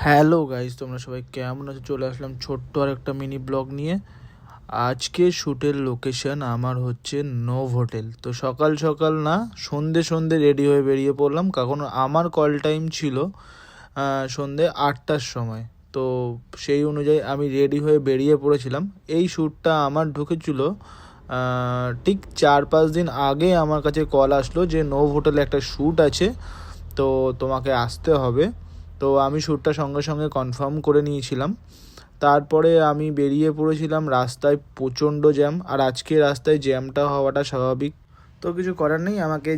Hello guys, তোমরা সবাই কেমন আছো? চলে আসলাম ছোট্ট আর একটা মিনি ব্লগ নিয়ে। আজকে শ্যুটের লোকেশন আমার হচ্ছে নোভ হোটেল। তো সকাল সকাল না, সন্ধে সন্ধে রেডি হয়ে বেরিয়ে পড়লাম, কারণ আমার কল টাইম ছিল সন্ধে 8টার সময়। তো সেই অনুযায়ী আমি রেডি হয়ে বেরিয়ে পড়েছিলাম। এই শ্যুটটা আমার ঢুকেছিল ঠিক 4-5 দিন আগে। আমার কাছে কল আসলো যে নোভ হোটেলে একটা শ্যুট আছে, তো তোমাকে আসতে হবে। তো আমি শ্যুটটা সঙ্গে সঙ্গে কনফার্ম করে নিয়েছিলাম। তারপরে আমি বেরিয়ে পড়েছিলাম। রাস্তায় প্রচণ্ড জ্যাম, আর আজকে রাস্তায় জ্যামটা হওয়াটা স্বাভাবিক। তো কিছু করার নেই, আমাকে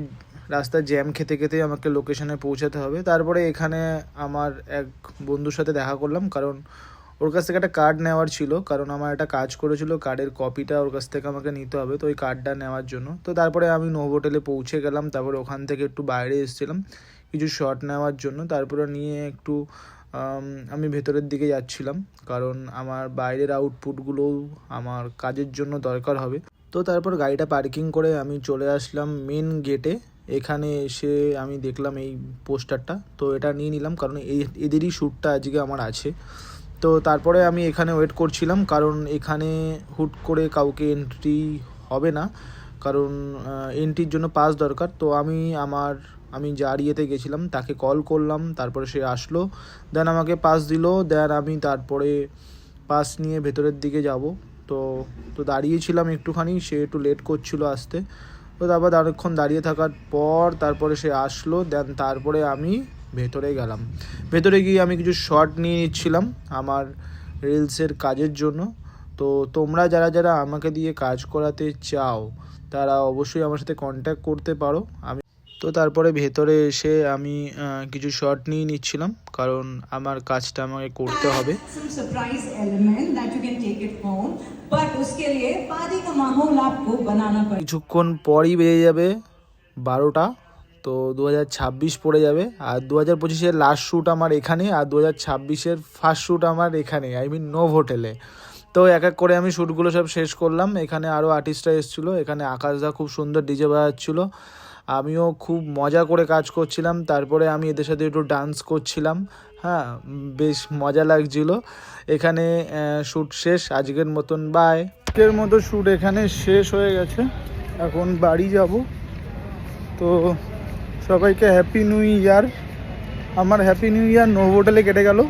রাস্তায় জ্যাম খেতে খেতেই আমাকে লোকেশনে পৌঁছাতে হবে। তারপরে এখানে আমার এক বন্ধুর সাথে দেখা করলাম, কারণ ওর কাছ থেকে একটা কার্ড নেওয়ার ছিল, কারণ আমার একটা কাজ করেছিল, কার্ডের কপিটা ওর কাছ থেকে আমাকে নিতে হবে, তো ওই কার্ডটা নেওয়ার জন্য। তো তারপরে আমি নোভ হোটেলে পৌঁছে গেলাম। তারপরে ওখান থেকে একটু বাইরে এসেছিলাম কিছু শট নেওয়ার জন্য। তারপরে নিয়ে একটু আমি ভেতরের দিকে যাচ্ছিলাম, কারণ আমার বাইরের আউটপুটগুলোও আমার কাজের জন্য দরকার হবে। তো তারপর গাড়িটা পার্কিং করে আমি চলে আসলাম মেন গেটে। এখানে এসে আমি দেখলাম এই পোস্টারটা, তো এটা নিয়ে নিলাম, কারণ এদেরই শ্যুটটা আজকে আমার আছে। তো তারপরে আমি এখানে ওয়েট করছিলাম, কারণ এখানে হুট করে কাউকে এন্ট্রি হবে না, কারণ এন্ট্রির জন্য পাস দরকার। তো আমি যার ইয়েতে গেছিলাম তাকে কল করলাম, তারপরে সে আসলো, দেন আমাকে পাস দিল। দেন আমি তারপরে পাস নিয়ে ভেতরের দিকে যাব। তো তো দাঁড়িয়েছিলাম একটুখানি, সে একটু লেট করছিল আসতে। তো তারপর অনেকক্ষণ দাঁড়িয়ে থাকার পর তারপরে সে আসলো। দেন তারপরে আমি ভেতরে গেলাম। ভেতরে গিয়ে আমি কিছু শট নিয়ে নিচ্ছিলাম আমার রিলসের কাজের জন্য। তো তোমরা যারা যারা আমাকে দিয়ে কাজ করাতে চাও তারা অবশ্যই আমার সাথে কন্ট্যাক্ট করতে পারো। তো তারপরে ভেতরে এসে আমি কিছু শট নিয়ে নিচ্ছিলাম, কারণ আমার কাজটা আমাকে করতে হবে। কিছুক্ষণ পরই বেজে যাবে 12টা। তো 2026 পড়ে যাবে, আর 2025-এর লাস্ট শ্যুট আমার এখানে, আর 2026-এর ফার্স্ট শ্যুট আমার এখানে, আই মিন নোভ হোটেলে। তো এক এক করে আমি শ্যুটগুলো সব শেষ করলাম। এখানে আরও আর্টিস্টরা এসেছিলো, এখানে আকাশদা খুব সুন্দর ডিজে বাজাচ্ছিলো, আমিও খুব মজা করে কাজ করছিলাম। তারপরে আমি এদের সাথে একটু ডান্স করছিলাম, হ্যাঁ, বেশ মজা লাগছিল। এখানে শ্যুট শেষ আজকের মতন, বাই। আজকের মতো শ্যুট এখানে শেষ হয়ে গেছে, এখন বাড়ি যাব। তো সবাইকে হ্যাপি নিউ ইয়ার। আমার হ্যাপি নিউ ইয়ার নোভ হোটেলে কেটে গেল,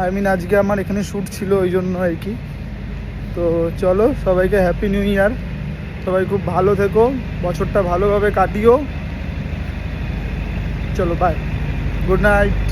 আই মিন আজকে আমার এখানে শ্যুট ছিল ওই জন্য আর কি। তো চলো, সবাইকে হ্যাপি নিউ ইয়ার। সবাই খুব ভালো থেকো, বছরটা ভালোভাবে কাটিও। চলো বাই, গুড নাইট।